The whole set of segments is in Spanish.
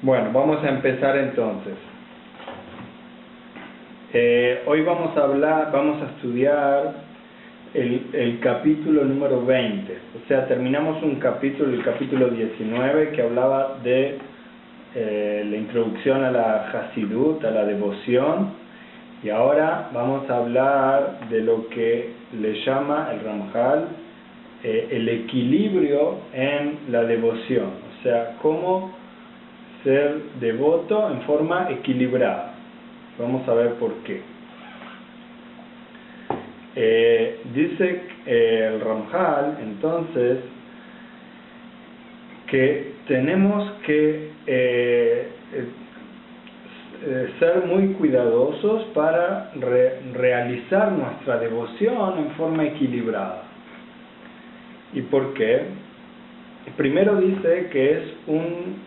Bueno, vamos a empezar entonces. Hoy vamos a estudiar el capítulo número 20. O sea, terminamos un capítulo, el capítulo 19, que hablaba de la introducción a la Hasidut, a la devoción. Y ahora vamos a hablar de lo que le llama el Ramjal el equilibrio en la devoción. O sea, cómo ser devoto en forma equilibrada. Vamos a ver por qué. Dice el Ramjal, entonces, que tenemos que ser muy cuidadosos para realizar nuestra devoción en forma equilibrada. ¿Y por qué? Primero dice que es un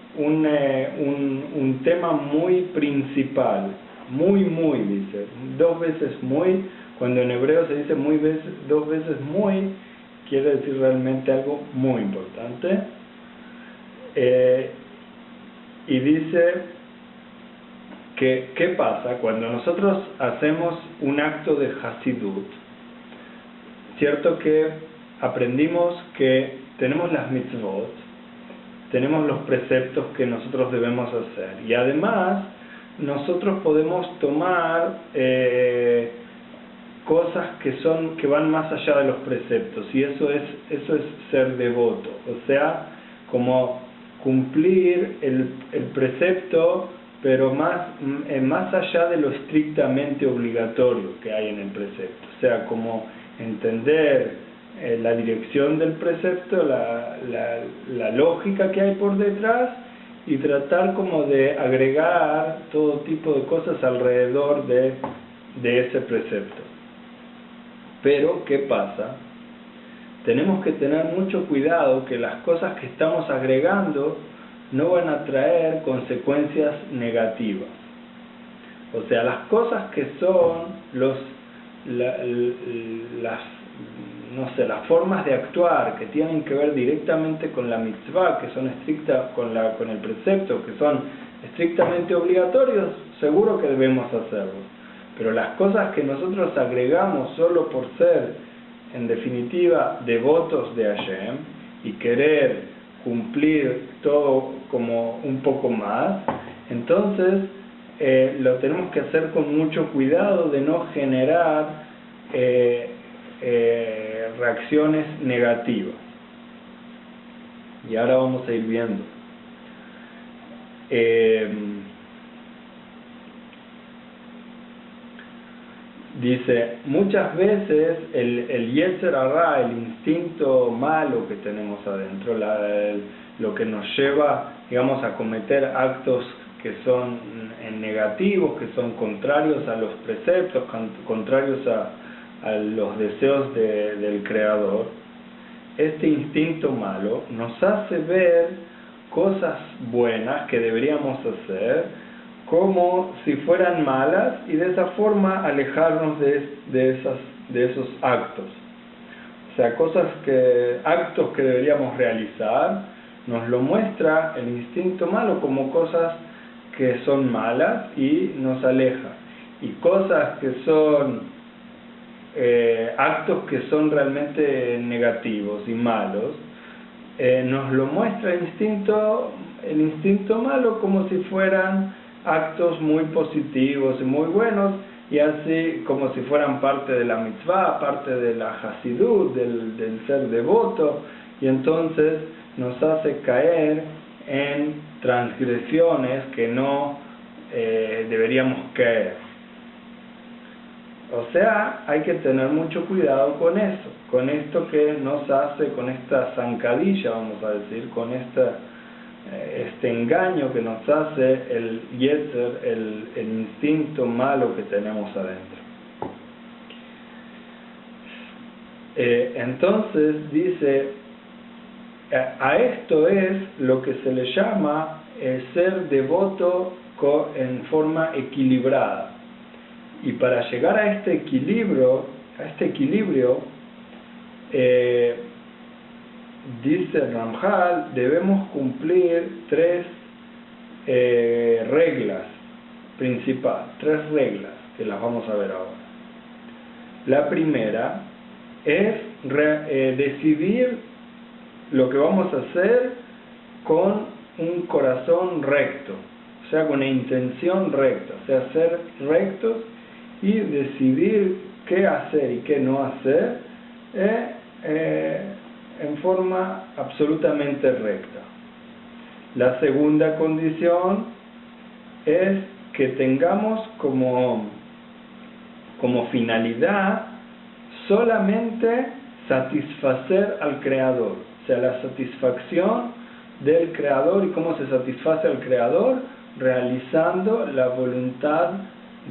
tema muy principal, muy, dice, dos veces muy, cuando en hebreo se dice dos veces muy, quiere decir realmente algo muy importante. Y dice que, ¿qué pasa? Cuando nosotros hacemos un acto de Hasidut, cierto que aprendimos que tenemos las mitzvot, tenemos los preceptos que nosotros debemos hacer, y además nosotros podemos tomar cosas que van más allá de los preceptos, y eso es ser devoto, o sea, como cumplir el precepto, pero más allá de lo estrictamente obligatorio que hay en el precepto, o sea, como entender la dirección del precepto, la lógica que hay por detrás, y tratar como de agregar todo tipo de cosas alrededor de ese precepto. Pero, ¿qué pasa? Tenemos que tener mucho cuidado que las cosas que estamos agregando no van a traer consecuencias negativas. O sea, las cosas que son las formas de actuar que tienen que ver directamente con la mitzvah, que son estrictas con el precepto, que son estrictamente obligatorios, seguro que debemos hacerlo. Pero las cosas que nosotros agregamos solo por ser, en definitiva, devotos de Hashem y querer cumplir todo como un poco más, entonces lo tenemos que hacer con mucho cuidado de no generar reacciones negativas. Y ahora vamos a ir viendo. Dice, muchas veces el Yetzer Hara, el instinto malo que tenemos adentro, lo que nos lleva, digamos, a cometer actos que son negativos, que son contrarios a los preceptos, contrarios a los deseos del Creador. Este instinto malo nos hace ver cosas buenas que deberíamos hacer como si fueran malas, y de esa forma alejarnos de esos actos. O sea, actos que deberíamos realizar, nos lo muestra el instinto malo como cosas que son malas y nos aleja. Y cosas que son actos que son realmente negativos y malos, nos lo muestra el instinto malo como si fueran actos muy positivos y muy buenos, y así como si fueran parte de la mitzvah, parte de la Hasidut, del ser devoto, y entonces nos hace caer en transgresiones que no deberíamos caer. O sea, hay que tener mucho cuidado con eso, con esto que nos hace, con esta zancadilla, vamos a decir, con este engaño que nos hace el Yetzer, el instinto malo que tenemos adentro. Entonces dice, a esto es lo que se le llama ser devoto en forma equilibrada. Y para llegar a este equilibrio, dice Ramjal, debemos cumplir tres reglas principales, 3 reglas que las vamos a ver ahora. La primera es decidir lo que vamos a hacer con un corazón recto, o sea, con una intención recta, o sea, ser rectos y decidir qué hacer y qué no hacer en forma absolutamente recta. La segunda condición es que tengamos como finalidad solamente satisfacer al Creador, o sea, la satisfacción del Creador. ¿Y cómo se satisface al Creador? Realizando la voluntad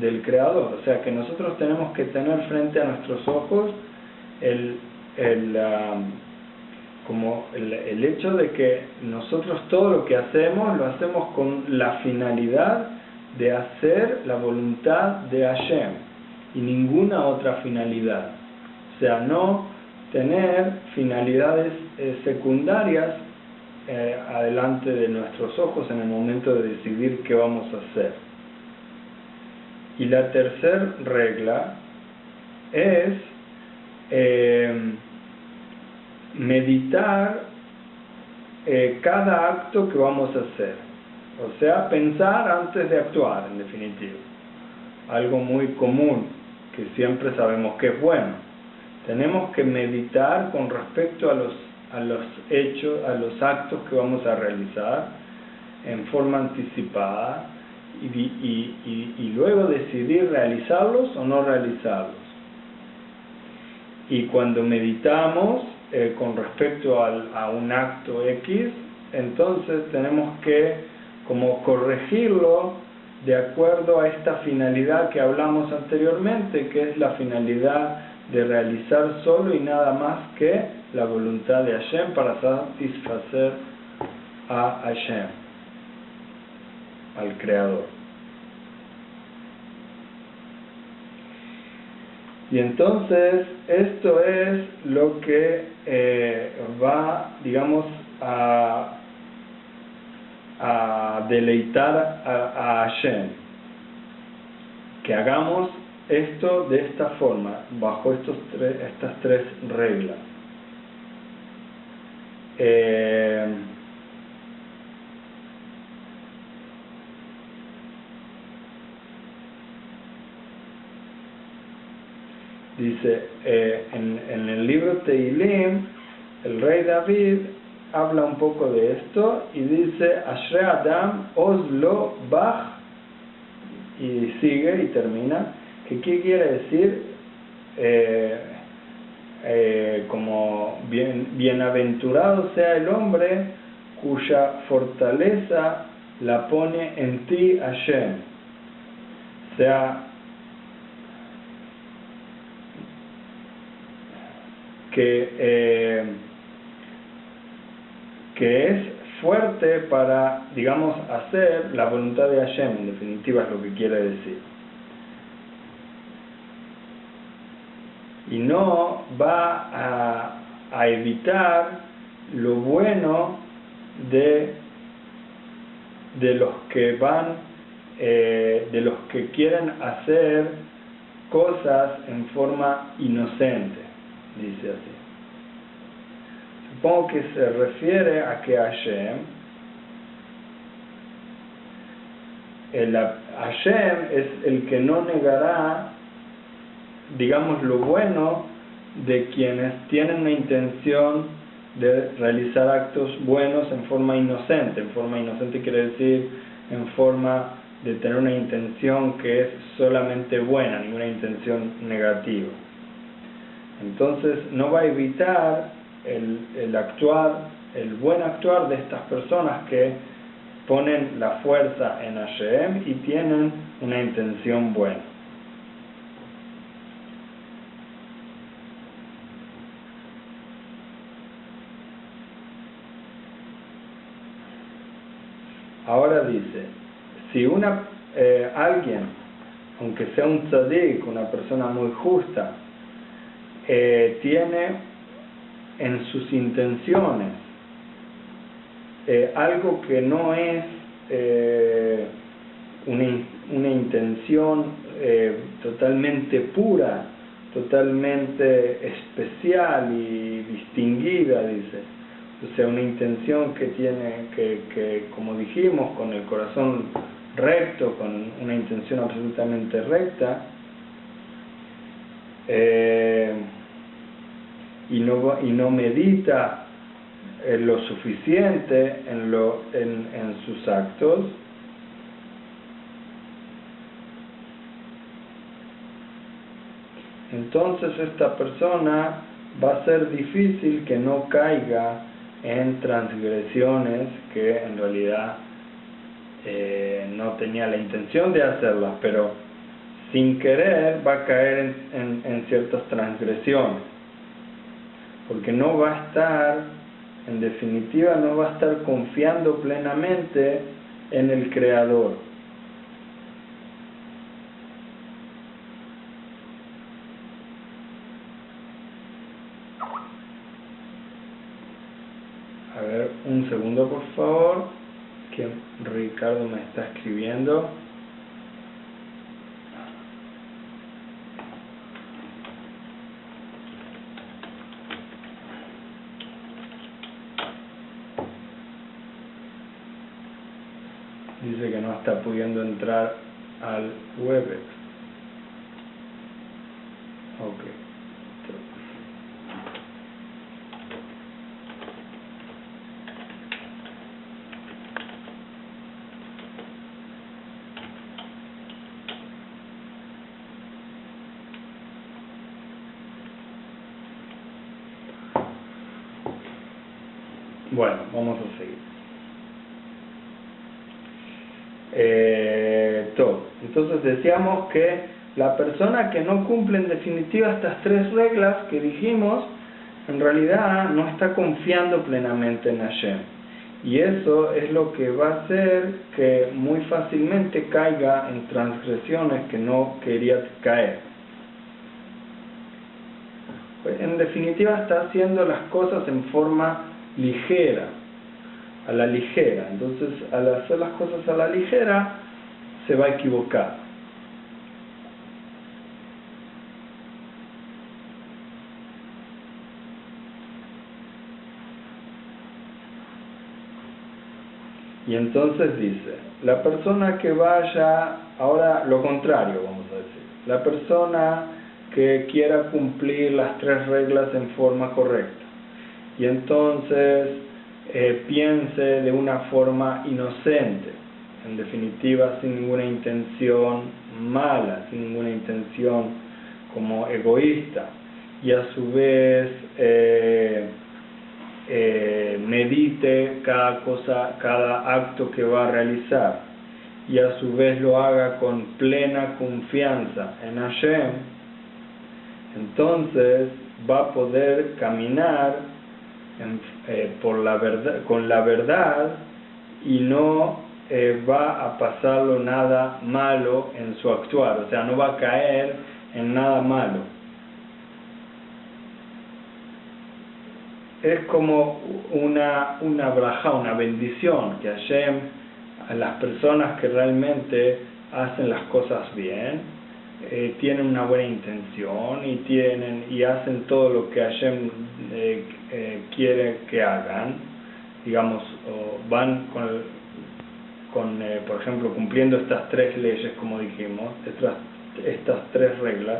del Creador. O sea, que nosotros tenemos que tener frente a nuestros ojos el hecho de que nosotros todo lo que hacemos lo hacemos con la finalidad de hacer la voluntad de Hashem y ninguna otra finalidad. O sea, no tener finalidades secundarias adelante de nuestros ojos en el momento de decidir qué vamos a hacer. Y la tercera regla es meditar cada acto que vamos a hacer, o sea, pensar antes de actuar, en definitiva, algo muy común que siempre sabemos que es bueno. Tenemos que meditar con respecto a los hechos, a los actos que vamos a realizar en forma anticipada y luego decidir realizarlos o no realizarlos. Y cuando meditamos con respecto a un acto X, entonces tenemos que como corregirlo de acuerdo a esta finalidad que hablamos anteriormente, que es la finalidad de realizar solo y nada más que la voluntad de Hashem para satisfacer a Hashem, al Creador. Y entonces esto es lo que va, digamos, a deleitar a Hashem, que hagamos esto de esta forma, bajo estas 3 reglas. Dice, en el libro Tehilim, el rey David habla un poco de esto y dice, Ashrei Adam Oz Lo Bach, y sigue y termina, que ¿qué quiere decir? Como bienaventurado sea el hombre cuya fortaleza la pone en ti Hashem. O sea, que es fuerte para, digamos, hacer la voluntad de Hashem, en definitiva es lo que quiere decir. Y no va a evitar lo bueno de los que de los que quieren hacer cosas en forma inocente, dice así. Supongo que se refiere a que Hashem es el que no negará, digamos, lo bueno de quienes tienen una intención de realizar actos buenos en forma inocente. En forma inocente quiere decir en forma de tener una intención que es solamente buena, ninguna intención negativa. Entonces no va a evitar el buen actuar de estas personas que ponen la fuerza en Hashem y tienen una intención buena. Ahora dice, si alguien, aunque sea un tzadik, una persona muy justa, tiene en sus intenciones algo que no es intención totalmente pura, totalmente especial y distinguida, dice. O sea, una intención que tiene, que como dijimos, con el corazón recto, con una intención absolutamente recta, y no medita lo suficiente en sus actos, entonces esta persona va a ser difícil que no caiga en transgresiones que en realidad no tenía la intención de hacerlas, pero sin querer va a caer en ciertas transgresiones, porque no va a estar, en definitiva, no va a estar confiando plenamente en el Creador. A ver, un segundo por favor, que Ricardo me está escribiendo. Dice que no está pudiendo entrar al Webex. Ok. Bueno, vamos a seguir. Entonces decíamos que la persona que no cumple en definitiva estas tres reglas que dijimos, en realidad no está confiando plenamente en Hashem. Y eso es lo que va a hacer que muy fácilmente caiga en transgresiones que no quería caer. Pues en definitiva está haciendo las cosas en forma ligera, a la ligera. Entonces, al hacer las cosas a la ligera, se va a equivocar. Y entonces dice, la persona que vaya, ahora lo contrario vamos a decir, la persona que quiera cumplir las tres reglas en forma correcta, y entonces piense de una forma inocente, en definitiva sin ninguna intención mala, sin ninguna intención como egoísta, y a su vez medite cada cosa, cada acto que va a realizar, y a su vez lo haga con plena confianza en Hashem, entonces va a poder caminar por la verdad, con la verdad, y no va a pasarlo nada malo en su actuar, o sea, no va a caer en nada malo. Es como una braja, una bendición que Hashem, a las personas que realmente hacen las cosas bien, tienen una buena intención y hacen todo lo que Hashem quiere que hagan, digamos, o van por ejemplo, cumpliendo estas tres leyes, como dijimos, estas tres reglas,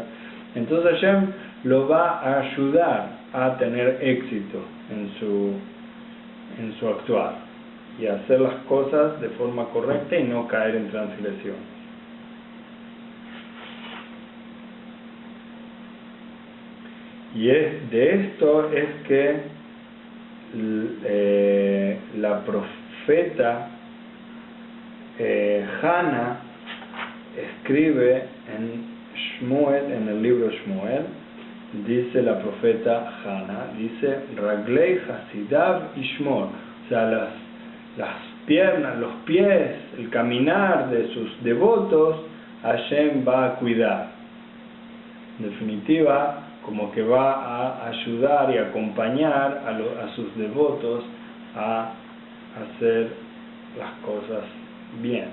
entonces Hashem lo va a ayudar a tener éxito en su actuar y a hacer las cosas de forma correcta y no caer en transgresión. Y de esto es que la profeta Hannah escribe en Shmuel, en el libro Shmuel, dice la profeta Hannah, dice Raglei Hasidav Ishmor, o sea, las piernas, los pies, el caminar de sus devotos, Hashem va a cuidar. En definitiva, como que va a ayudar y acompañar a sus devotos a hacer las cosas bien.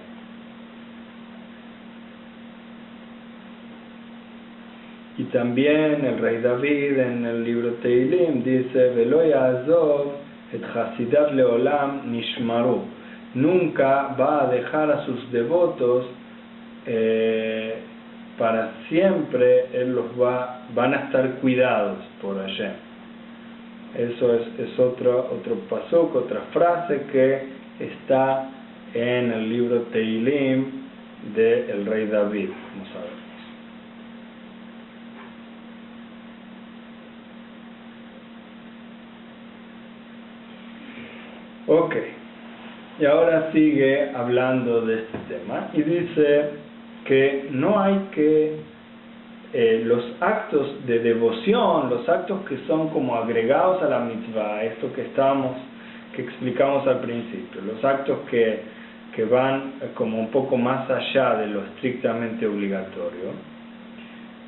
Y también el rey David en el libro Teilim dice: Velo ya'azov et hasidat leolam nishmaru. Nunca va a dejar a sus devotos para siempre. Van a estar cuidados por Hashem. Eso es otro pasuk, otra frase que está en el libro Teilim del rey David. Vamos a ver. Ok, y ahora sigue hablando de este tema y dice que no hay que los actos de devoción, los actos que son como agregados a la mitzvah, esto que explicamos al principio, los actos que van como un poco más allá de lo estrictamente obligatorio,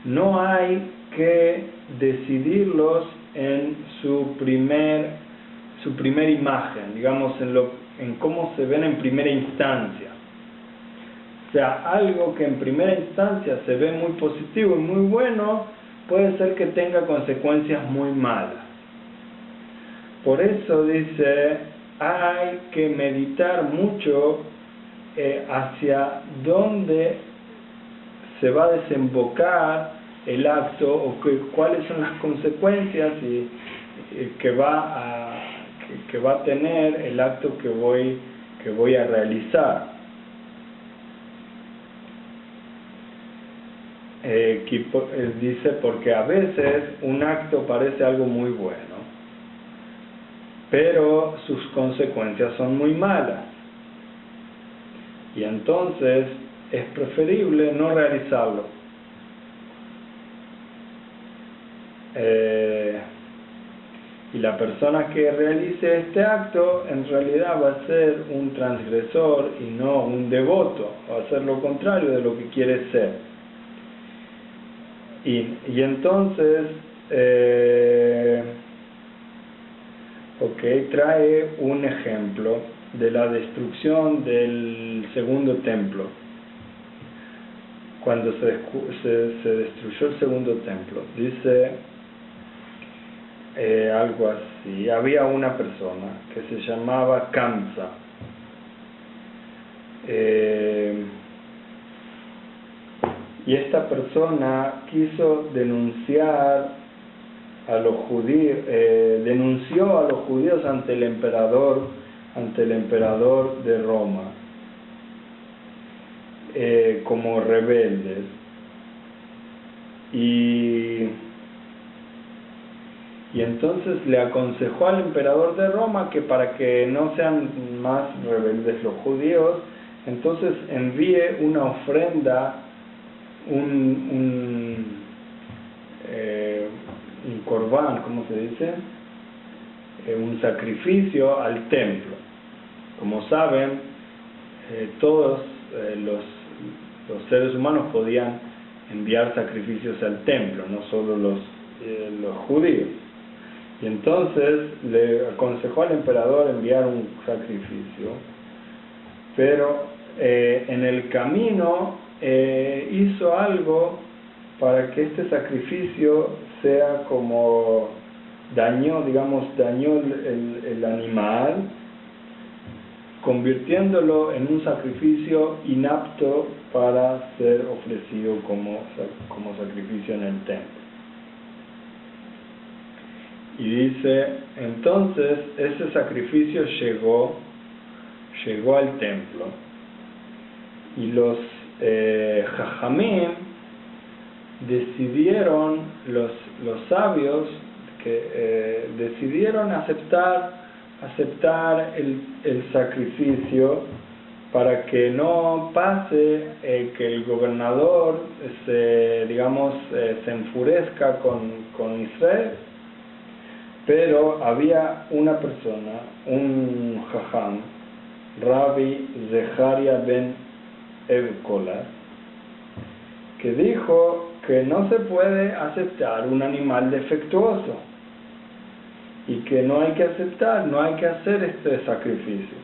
no hay que decidirlos en su primer imagen, digamos, en cómo se ven en primera instancia. O sea, algo que en primera instancia se ve muy positivo y muy bueno, puede ser que tenga consecuencias muy malas. Por eso dice, hay que meditar mucho hacia dónde se va a desembocar el acto o cuáles son las consecuencias que va a tener el acto que voy a realizar. Dice, porque a veces un acto parece algo muy bueno, pero sus consecuencias son muy malas, y entonces es preferible no realizarlo. Y la persona que realice este acto en realidad va a ser un transgresor y no un devoto, va a ser lo contrario de lo que quiere ser. Y entonces trae un ejemplo de la destrucción del segundo templo. Cuando se destruyó el segundo templo, dice algo así: había una persona que se llamaba Kamsa, y esta persona quiso denunciar a los judíos, denunció a los judíos ante el emperador de Roma, como rebeldes, y entonces le aconsejó al emperador de Roma que para que no sean más rebeldes los judíos, entonces envíe una ofrenda, un corbán, ¿cómo se dice? Un sacrificio al templo. Como saben, todos los seres humanos podían enviar sacrificios al templo, no solo los judíos. Y entonces le aconsejó al emperador enviar un sacrificio, pero en el camino hizo algo para que este sacrificio sea como dañó el animal, convirtiéndolo en un sacrificio inapto para ser ofrecido como sacrificio en el templo. Y dice, entonces ese sacrificio llegó al templo, y los jajamim decidieron, los sabios decidieron aceptar el sacrificio, para que no pase que el gobernador se enfurezca con Israel. Pero había una persona, un jajam, Rabbi Zeharia ben Evkola, que dijo que no se puede aceptar un animal defectuoso y que no hay que hacer este sacrificio.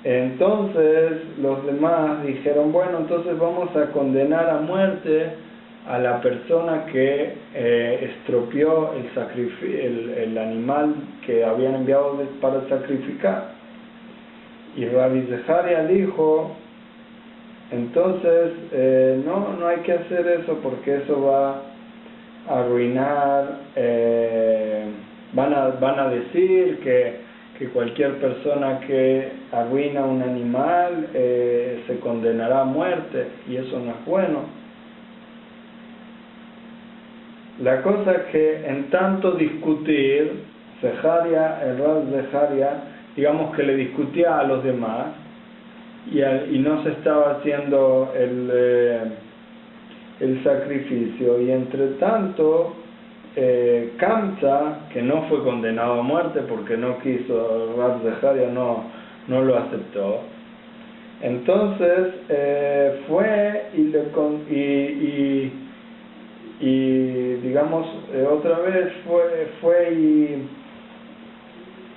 Entonces los demás dijeron, bueno, entonces vamos a condenar a muerte a la persona que estropeó el animal que habían enviado para sacrificar. Y Rabbi Zeharia dijo, entonces no hay que hacer eso porque eso va a arruinar, van a decir que cualquier persona que arruina un animal se condenará a muerte, y eso no es bueno. La cosa es que en tanto discutir, el Rav Zeharia, digamos que le discutía a los demás y no se estaba haciendo el sacrificio, y entre tanto Kamsa, que no fue condenado a muerte porque no quiso, Rav Zeharia no lo aceptó, entonces fue y digamos otra vez fue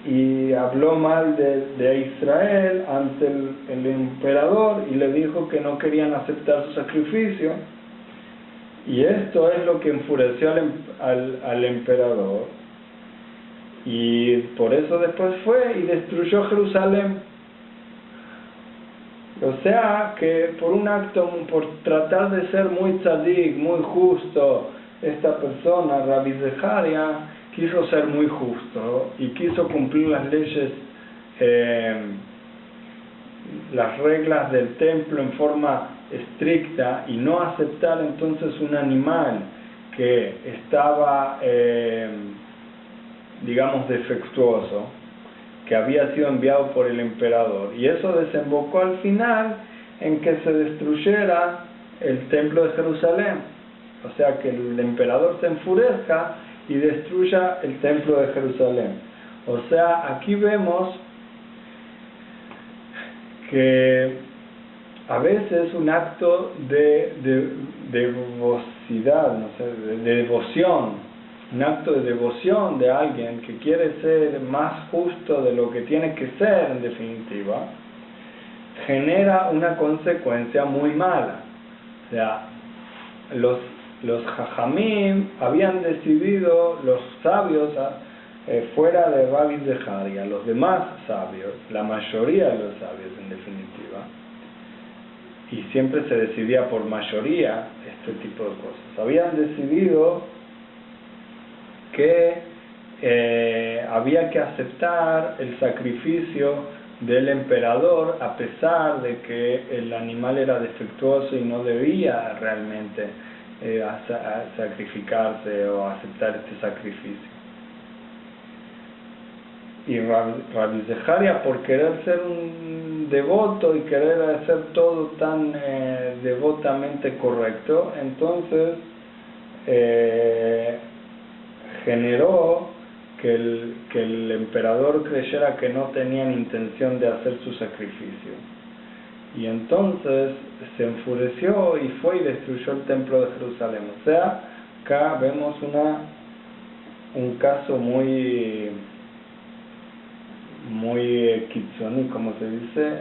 y habló mal de Israel ante el emperador y le dijo que no querían aceptar su sacrificio, y esto es lo que enfureció al emperador, y por eso después fue y destruyó Jerusalén. O sea que por tratar de ser muy tzadik, muy justo, esta persona, Rabbi Zeharia, quiso ser muy justo y quiso cumplir las leyes, las reglas del templo en forma estricta, y no aceptar entonces un animal que estaba, digamos, defectuoso, que había sido enviado por el emperador, y eso desembocó al final en que se destruyera el templo de Jerusalén, o sea que el emperador se enfurezca y destruya el templo de Jerusalén. O sea, aquí vemos que a veces un acto de devocidad, no sé, de devoción, un acto de devoción de alguien que quiere ser más justo de lo que tiene que ser, en definitiva, genera una consecuencia muy mala. O sea, los jajamim habían decidido, los sabios, fuera de Rabbi Zeharia, los demás sabios, la mayoría de los sabios en definitiva, y siempre se decidía por mayoría este tipo de cosas, habían decidido que había que aceptar el sacrificio del emperador a pesar de que el animal era defectuoso y no debía realmente sacrificarse o aceptar este sacrificio. Y Rabbi Zeharia, por querer ser un devoto y querer hacer todo tan devotamente correcto, entonces generó que el emperador creyera que no tenían intención de hacer su sacrificio, y entonces se enfureció y fue y destruyó el templo de Jerusalén. O sea, acá vemos un caso muy kitzoní, como se dice,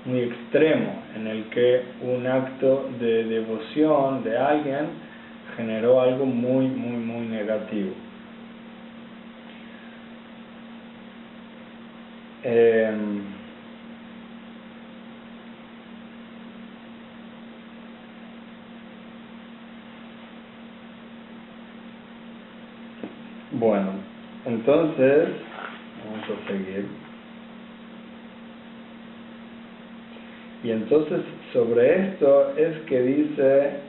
muy extremo, en el que un acto de devoción de alguien generó algo muy negativo. Bueno, entonces vamos a seguir. Y entonces sobre esto es que dice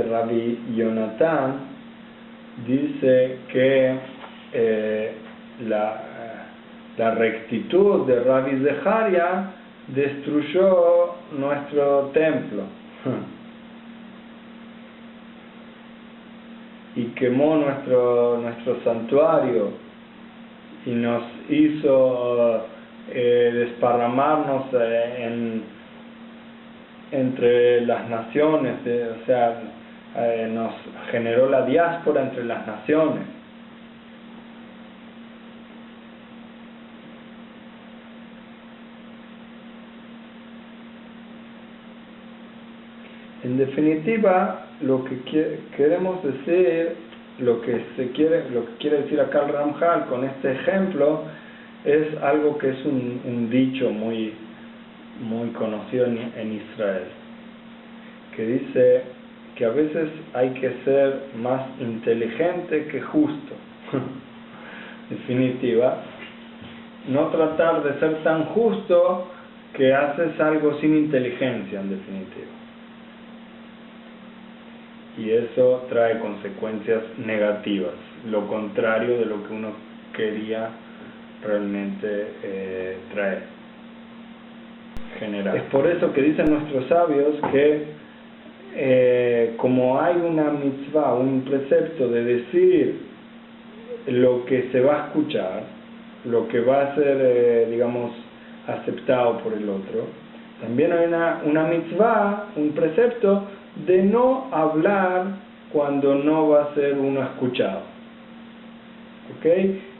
Rabbi Yonatán, dice que la rectitud de Rabbi Zeharia destruyó nuestro templo y quemó nuestro santuario y nos hizo desparramarnos entre las naciones, o sea, nos generó la diáspora entre las naciones. En definitiva, lo que queremos decir, lo que quiere decir acá el Ramjal con este ejemplo, es algo que es un dicho muy conocido en Israel, que dice que a veces hay que ser más inteligente que justo. En definitiva, no tratar de ser tan justo que haces algo sin inteligencia, en definitiva. Y eso trae consecuencias negativas, lo contrario de lo que uno quería realmente traer, generar. Es por eso que dicen nuestros sabios que como hay una mitzvah, un precepto de decir lo que se va a escuchar, lo que va a ser, digamos, aceptado por el otro, también hay una mitzvah, un precepto de no hablar cuando no va a ser uno escuchado. ¿Ok?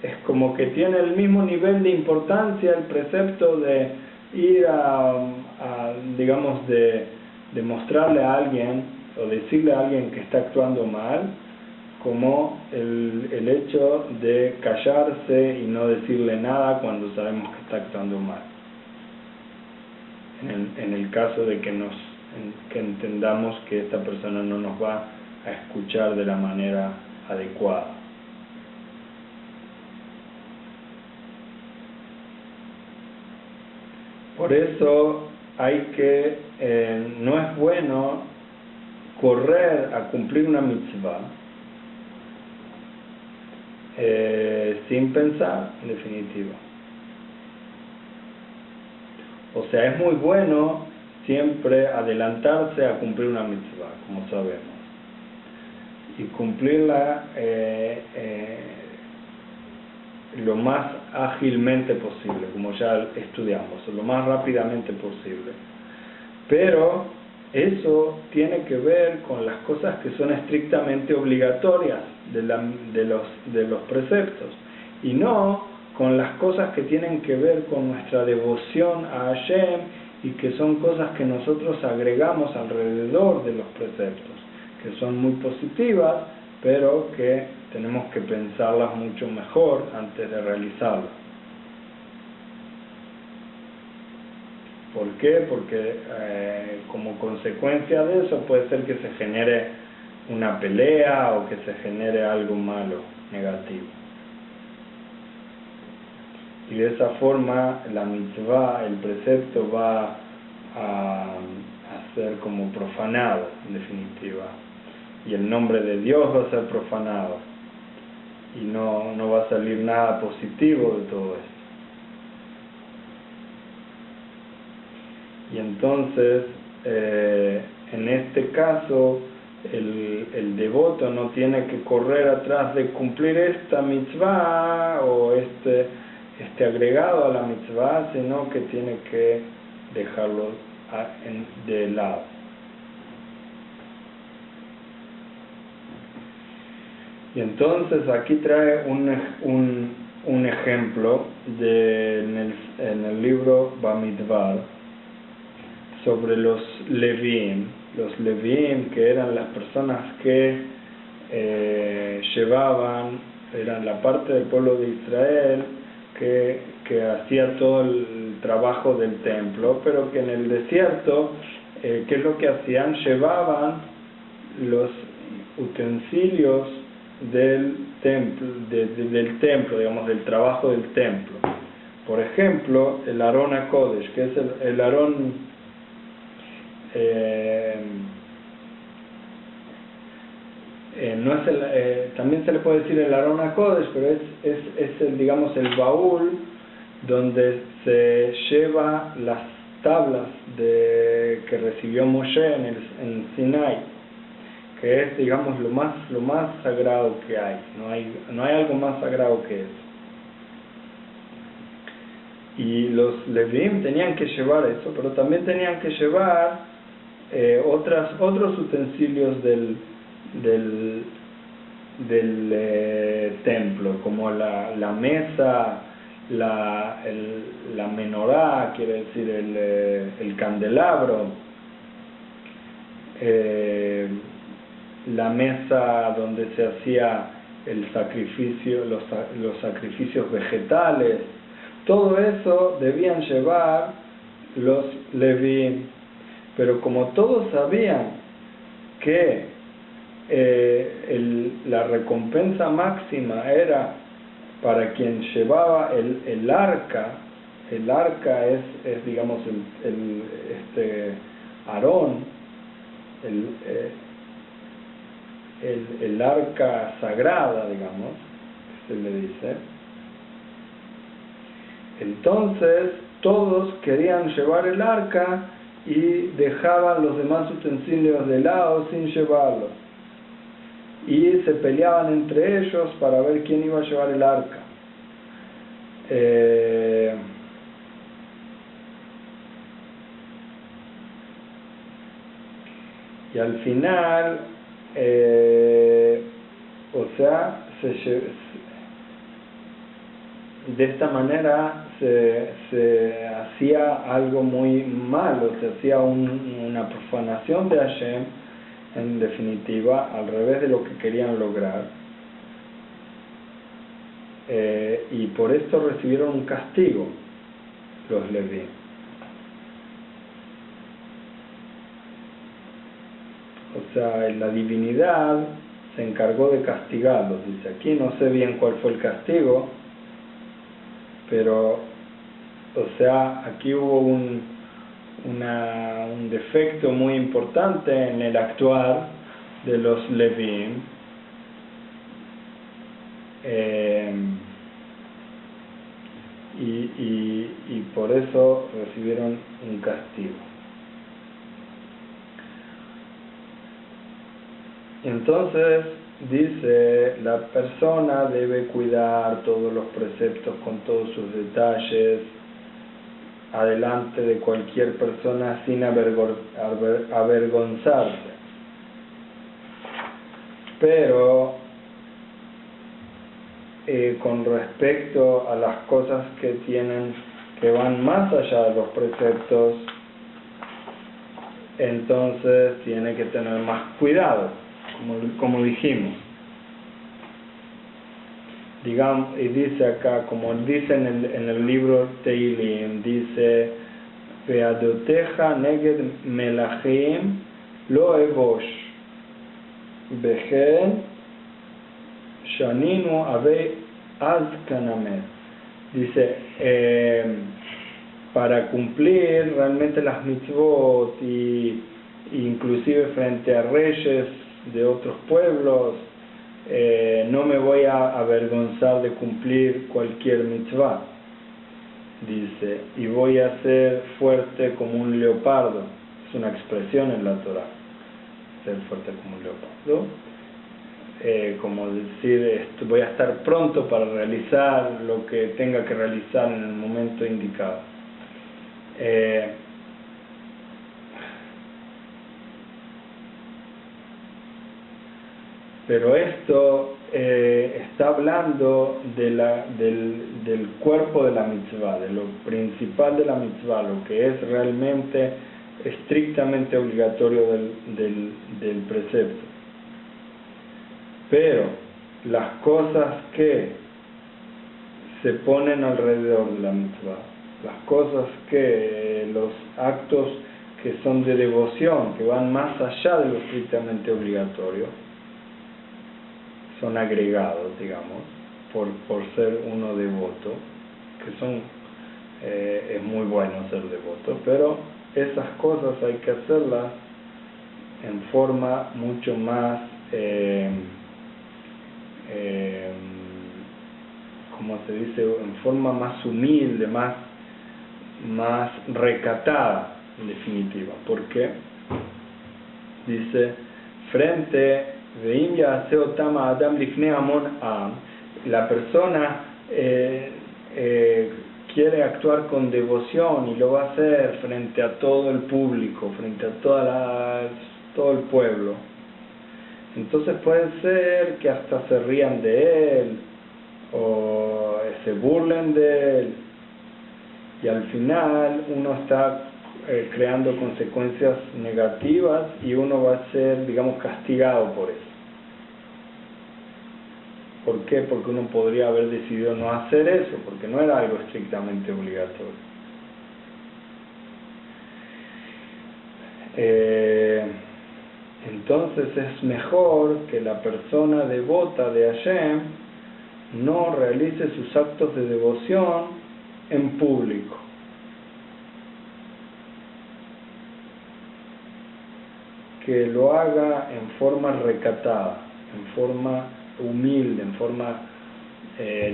Es como que tiene el mismo nivel de importancia el precepto de ir digamos, de mostrarle a alguien o decirle a alguien que está actuando mal, como el hecho de callarse y no decirle nada cuando sabemos que está actuando mal. En el caso de que entendamos que esta persona no nos va a escuchar de la manera adecuada. Por eso no es bueno correr a cumplir una mitzvah sin pensar, en definitiva. O sea, es muy bueno siempre adelantarse a cumplir una mitzvah, como sabemos, y cumplirla lo más ágilmente posible, como ya estudiamos, lo más rápidamente posible. Pero eso tiene que ver con las cosas que son estrictamente obligatorias de los preceptos, y no con las cosas que tienen que ver con nuestra devoción a Hashem y que son cosas que nosotros agregamos alrededor de los preceptos, que son muy positivas, pero que tenemos que pensarlas mucho mejor antes de realizarlas. ¿Por qué? Porque como consecuencia de eso puede ser que se genere una pelea o que se genere algo malo, negativo. Y de esa forma la mitzvah, el precepto, va a ser como profanado, en definitiva. Y el nombre de Dios va a ser profanado. Y no va a salir nada positivo de todo esto. Y entonces, en este caso, el devoto no tiene que correr atrás de cumplir esta mitzvah o este agregado a la mitzvah, sino que tiene que dejarlo de lado. Y entonces aquí trae un ejemplo en el libro Bamidbar sobre los Leviim. Los Leviim, que eran las personas que eran la parte del pueblo de Israel que hacía todo el trabajo del templo, pero que en el desierto, ¿qué es lo que hacían? Llevaban los utensilios del templo, digamos, del trabajo del templo. Por ejemplo, el Arón HaKodesh, que es el Arón, también se le puede decir el Arón HaKodesh, pero es el, digamos, el baúl donde se lleva las tablas que recibió Moshe en Sinai, que es, digamos, lo más sagrado que hay. No hay algo más sagrado que eso. Y los Leviim tenían que llevar eso, pero también tenían que llevar otros utensilios del templo, como la mesa, la menorá, quiere decir el candelabro, la mesa donde se hacía el sacrificio, los sacrificios vegetales, todo eso debían llevar los Leví. Pero como todos sabían que la recompensa máxima era para quien llevaba el arca es digamos Aarón, el arca sagrada, digamos, se le dice. Entonces todos querían llevar el arca y dejaban los demás utensilios de lado sin llevarlos, y se peleaban entre ellos para ver quién iba a llevar el arca. Y al final, de esta manera se hacía algo muy malo, se hacía una profanación de Hashem, en definitiva, al revés de lo que querían lograr. Y por esto recibieron un castigo los Leví. O sea, la divinidad se encargó de castigarlos. Dice aquí, no sé bien cuál fue el castigo, pero, o sea, aquí hubo un defecto muy importante en el actuar de los Leví. Y por eso recibieron un castigo. Entonces dice, la persona debe cuidar todos los preceptos con todos sus detalles adelante de cualquier persona sin avergonzarse. Pero con respecto a las cosas que van más allá de los preceptos, entonces tiene que tener más cuidado, como dijimos. Digamos, y dice acá, como dice en el libro Teilim, dice: Ve'adoteja neged melachim lo evosh, bechen shaninu ave azkanamet. Dice, para cumplir realmente las mitzvot, y inclusive frente a reyes de otros pueblos, no me voy a avergonzar de cumplir cualquier mitzvah, dice, y voy a ser fuerte como un leopardo. Es una expresión en la Torah, ser fuerte como un leopardo, como decir, voy a estar pronto para realizar lo que tenga que realizar en el momento indicado. Pero esto está hablando del cuerpo de la mitzvah, de lo principal de la mitzvah, lo que es realmente estrictamente obligatorio del precepto. Pero las cosas que se ponen alrededor de la mitzvah, las cosas los actos que son de devoción, que van más allá de lo estrictamente obligatorio, son agregados, digamos, por ser uno devoto, que es muy bueno ser devoto, pero esas cosas hay que hacerlas en forma mucho más, como se dice, en forma más humilde, más recatada, en definitiva. ¿Por qué? Dice, la persona quiere actuar con devoción y lo va a hacer frente a todo el público, frente a todo el pueblo. Entonces puede ser que hasta se rían de él o se burlen de él, y al final uno está creando consecuencias negativas y uno va a ser, digamos, castigado por eso. ¿Por qué? Porque uno podría haber decidido no hacer eso, porque no era algo estrictamente obligatorio. Entonces es mejor que la persona devota de Hashem no realice sus actos de devoción en público. Que lo haga en forma recatada, en forma humilde, en forma,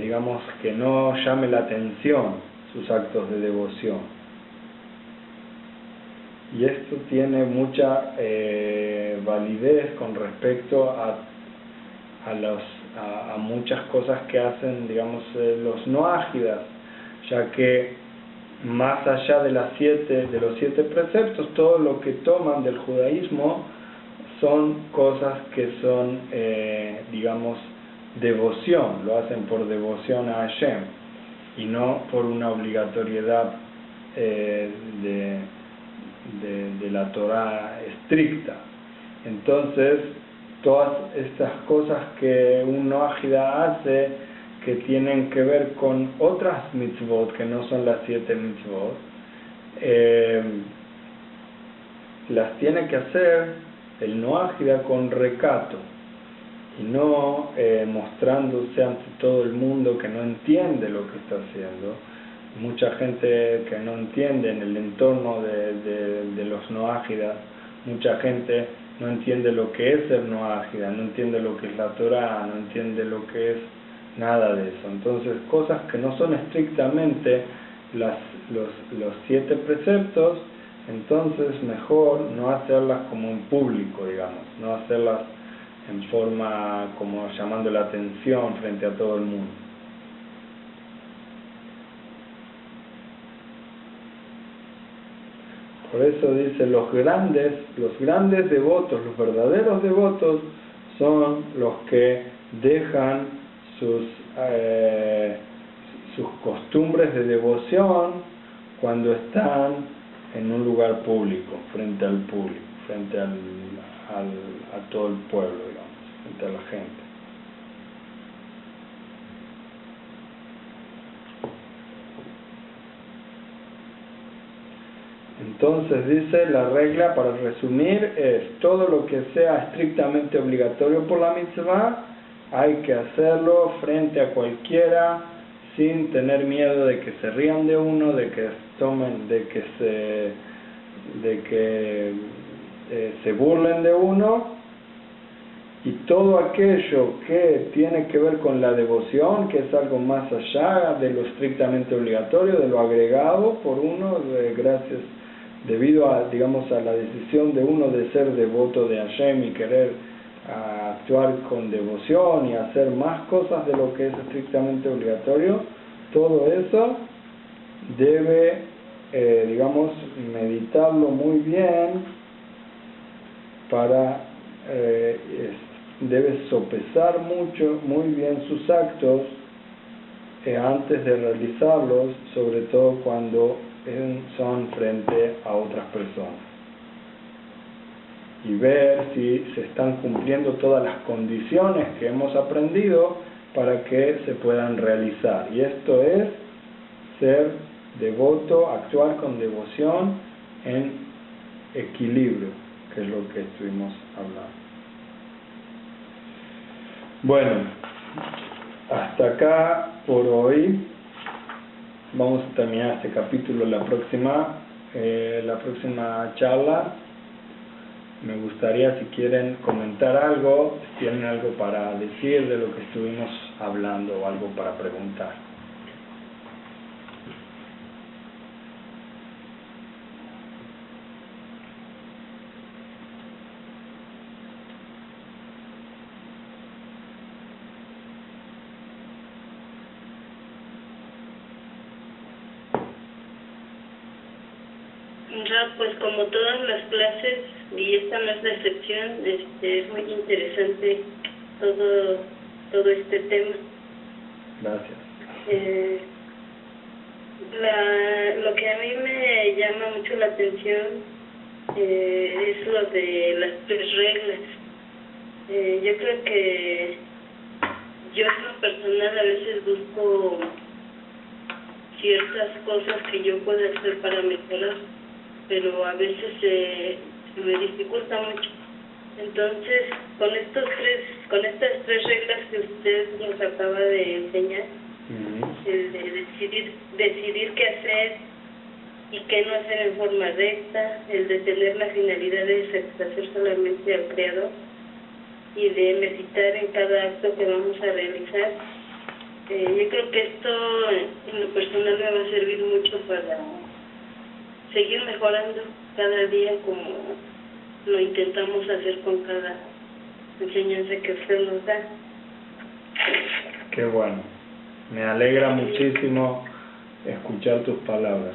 digamos, que no llame la atención sus actos de devoción. Y esto tiene mucha validez con respecto a muchas cosas que hacen, digamos, los noágidas, ya que más allá de los 7 preceptos, todo lo que toman del judaísmo son cosas que son, digamos, devoción, lo hacen por devoción a Hashem y no por una obligatoriedad de la Torah estricta. Entonces, todas estas cosas que un noágida hace, que tienen que ver con otras mitzvot, que no son las 7 mitzvot, las tiene que hacer el noágida con recato, y no mostrándose ante todo el mundo que no entiende lo que está haciendo. Mucha gente que no entiende en el entorno de los noágidas, mucha gente no entiende lo que es ser noágida, no entiende lo que es la Torah, no entiende lo que es nada de eso. Entonces, cosas que no son estrictamente los 7 preceptos, entonces mejor no hacerlas como en público, digamos, no hacerlas en forma como llamando la atención frente a todo el mundo. Por eso dice, los grandes devotos, los verdaderos devotos, son los que dejan sus costumbres de devoción cuando están en un lugar público, frente al público, frente a todo el pueblo, digamos, frente a la gente. Entonces dice, la regla, para resumir, es todo lo que sea estrictamente obligatorio por la mitzvah, hay que hacerlo frente a cualquiera, sin tener miedo de que se rían de uno, de que se burlen de uno. Y todo aquello que tiene que ver con la devoción, que es algo más allá de lo estrictamente obligatorio, de lo agregado por uno, debido a, digamos, a la decisión de uno de ser devoto de Hashem y querer actuar con devoción y hacer más cosas de lo que es estrictamente obligatorio, todo eso debe, digamos, meditarlo muy bien debe sopesar muy bien sus actos antes de realizarlos, sobre todo cuando son frente a otras personas, y ver si se están cumpliendo todas las condiciones que hemos aprendido para que se puedan realizar. Y esto es ser devoto, actuar con devoción en equilibrio, que es lo que estuvimos hablando. Bueno, hasta acá por hoy. Vamos a terminar este capítulo la próxima charla. Me gustaría, si quieren comentar algo, si tienen algo para decir de lo que estuvimos hablando o algo para preguntar. Pues como todas las clases, y esta no es la excepción, es muy interesante todo este tema. Gracias. lo que a mí me llama mucho la atención es lo de las 3 reglas. Yo creo que yo en lo personal a veces busco ciertas cosas que yo puedo hacer para mejorar, pero a veces se me dificulta mucho. Entonces, con estas 3 reglas que usted nos acaba de enseñar, el de decidir qué hacer y qué no hacer en forma recta, el de tener la finalidad de satisfacer solamente al Creador y de meditar en cada acto que vamos a realizar. Yo creo que esto en lo personal me va a servir mucho para seguir mejorando cada día como lo intentamos hacer con cada enseñanza que usted nos da. Qué bueno. Me alegra muchísimo escuchar tus palabras.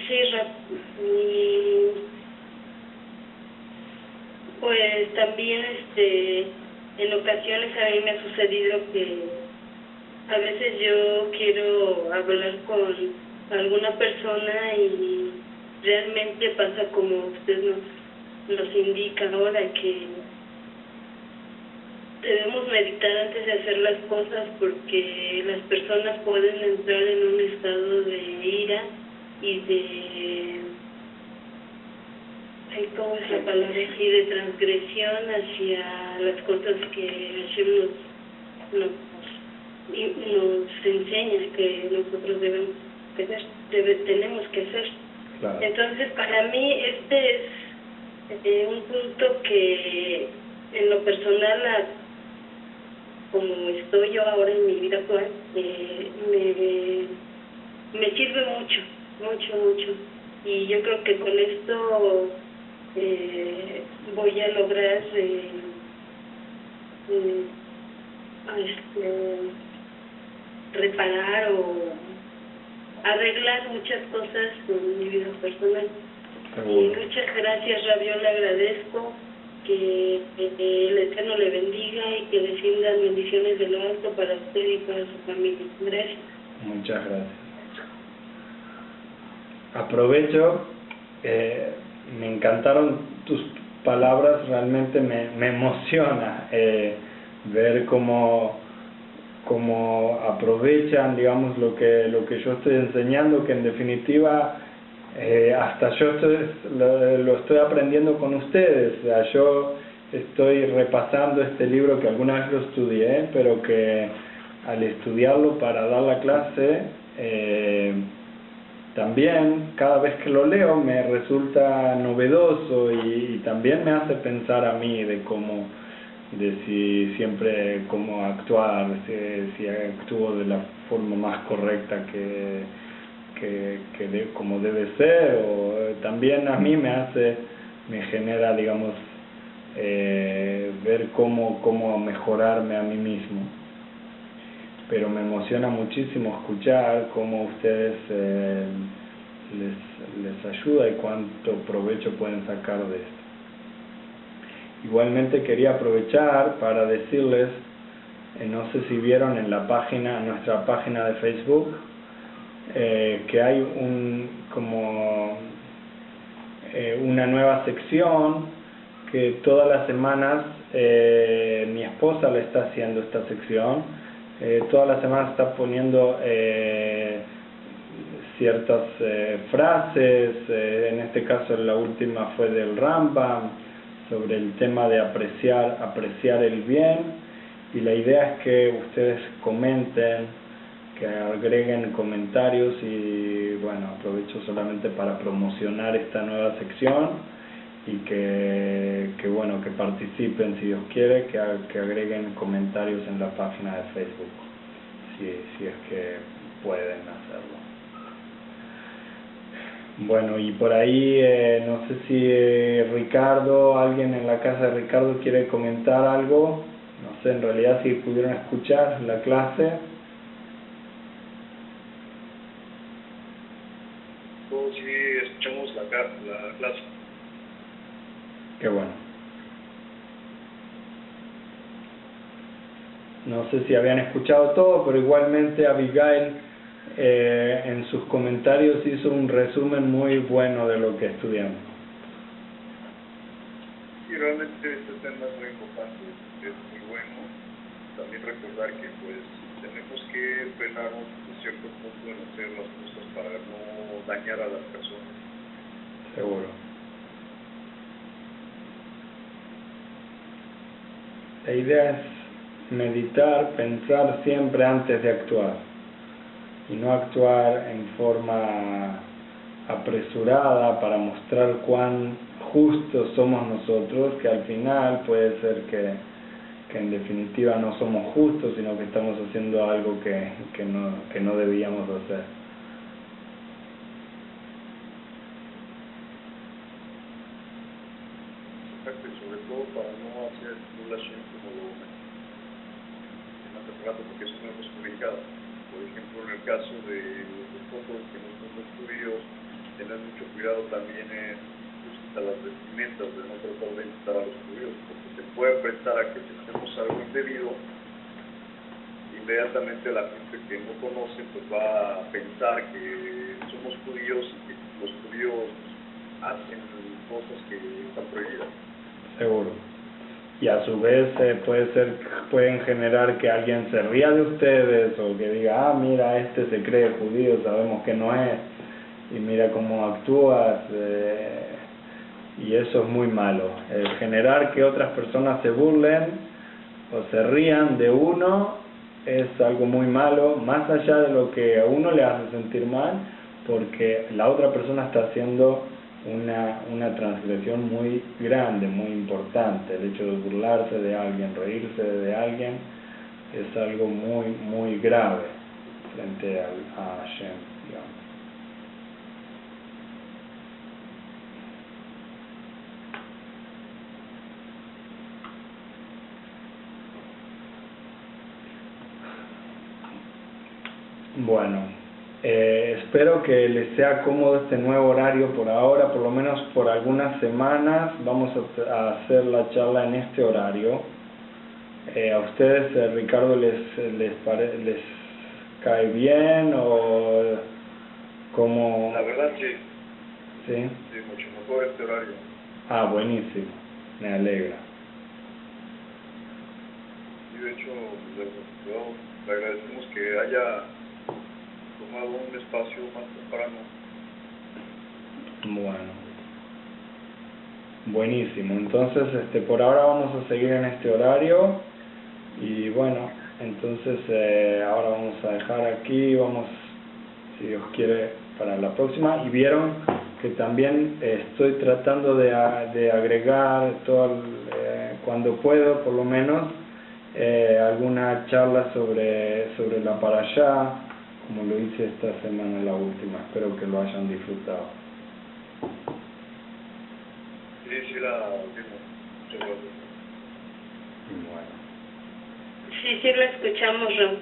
Sí, y pues también en ocasiones a mí me ha sucedido que a veces yo quiero hablar con alguna persona y realmente pasa como usted nos indica ahora, que debemos meditar antes de hacer las cosas porque las personas pueden entrar en un estado de ira y de, ¿cómo es la palabra? Y de transgresión hacia las cosas que Hashem nos enseña que nosotros tenemos que hacer. Claro. Entonces, para mí este es un punto que en lo personal, como estoy yo ahora en mi vida actual, me sirve mucho. Y yo creo que con esto voy a lograr reparar o arreglar muchas cosas en mi vida personal. Y muchas gracias, Rabio, le agradezco, que el Eterno le bendiga y que desciendan bendiciones de lo alto para usted y para su familia. Gracias. Muchas gracias. Aprovecho, me encantaron tus palabras, realmente me emociona ver cómo aprovechan, digamos, lo que yo estoy enseñando, que en definitiva hasta yo lo estoy aprendiendo con ustedes. O sea, yo estoy repasando este libro que alguna vez lo estudié, pero que al estudiarlo para dar la clase, también cada vez que lo leo me resulta novedoso y también me hace pensar a mí de si siempre cómo actuar, si actúo de la forma más correcta como debe ser, o también a mí me genera, digamos, ver cómo mejorarme a mí mismo. Pero me emociona muchísimo escuchar cómo ustedes les ayuda y cuánto provecho pueden sacar de esto. Igualmente quería aprovechar para decirles, no sé si vieron en nuestra página de Facebook, que hay una nueva sección que todas las semanas mi esposa le está haciendo esta sección. Todas las semanas está poniendo ciertas frases, en este caso la última fue del Rambam, sobre el tema de apreciar el bien, y la idea es que ustedes comenten, que agreguen comentarios, y bueno, aprovecho solamente para promocionar esta nueva sección y que participen, si Dios quiere, que agreguen comentarios en la página de Facebook, si es que pueden hacerlo. Bueno, y por ahí no sé si Ricardo, alguien en la casa de Ricardo quiere comentar algo. No sé, en realidad si pudieron escuchar la clase. Sí, escuchamos la clase. Qué bueno. No sé si habían escuchado todo, pero igualmente Abigail en sus comentarios hizo un resumen muy bueno de lo que estudiamos. Sí, realmente este tema es muy importante, es muy bueno. También recordar que pues tenemos que frenarnos en cierto punto en hacer las cosas para no dañar a las personas. Seguro. La idea es meditar, pensar siempre antes de actuar y no actuar en forma apresurada para mostrar cuán justos somos nosotros, que al final puede ser que en definitiva no somos justos, sino que estamos haciendo algo que no debíamos hacer. Exacto, y sobre todo para no hacer relación como lo en hace rato, porque eso no hemos publicado. Por ejemplo, en el caso de los esposos que no son los judíos, tener mucho cuidado también en las vestimentas, de no tratar de imitar a los judíos, porque se puede prestar a que si hacemos algo indebido, inmediatamente la gente que no conoce pues va a pensar que somos judíos y que los judíos hacen cosas que están prohibidas. Seguro. Y a su vez pueden generar que alguien se ría de ustedes o que diga, mira, este se cree judío, sabemos que no es, y mira cómo actúas, y eso es muy malo. El generar que otras personas se burlen o se rían de uno es algo muy malo, más allá de lo que a uno le hace sentir mal, porque la otra persona está haciendo una transgresión muy grande, muy importante. El hecho de burlarse de alguien, reírse de alguien, es algo muy, muy grave frente a Hashem, digamos. Bueno, espero que les sea cómodo este nuevo horario por ahora, por lo menos por algunas semanas. Vamos a hacer la charla en este horario. ¿A ustedes, Ricardo, les cae bien o cómo? La verdad sí, ¿Sí? sí, mucho mejor este horario. Ah, buenísimo, me alegra. Y de hecho, le agradecemos que haya tomado un espacio más temprano. Bueno, buenísimo. Entonces, por ahora vamos a seguir en este horario y bueno, entonces ahora vamos a dejar aquí, vamos, si Dios quiere, para la próxima. Y vieron que también estoy tratando de agregar cuando puedo, por lo menos, alguna charla sobre la parashá, como lo hice esta semana, la última. Espero que lo hayan disfrutado. Sí, la vimos. Muchas gracias. Bueno. Sí, lo escuchamos, Ram.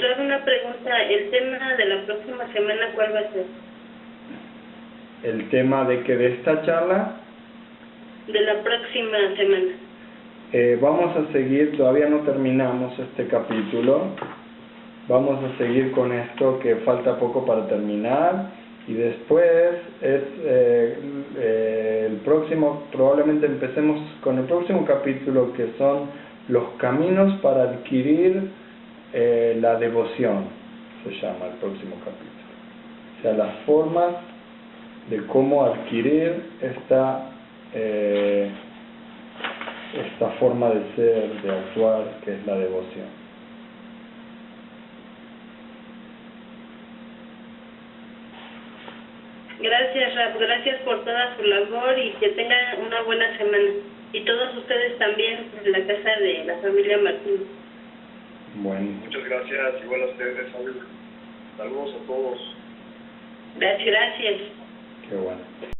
Ram, una pregunta. ¿El tema de la próxima semana cuál va a ser? El tema de esta charla, De la próxima semana. vamos a seguir, todavía no terminamos este capítulo, vamos a seguir con esto que falta poco para terminar, y después es el próximo, probablemente empecemos con el próximo capítulo, que son los caminos para adquirir la devoción, se llama el próximo capítulo. O sea, las formas de cómo adquirir esta forma de ser, de actuar, que es la devoción. Gracias, Rab. Gracias por toda su labor y que tengan una buena semana. Y todos ustedes también en la casa de la familia Martín. Bueno. Muchas gracias, igual a ustedes. Saludos a todos. Gracias. Qué bueno.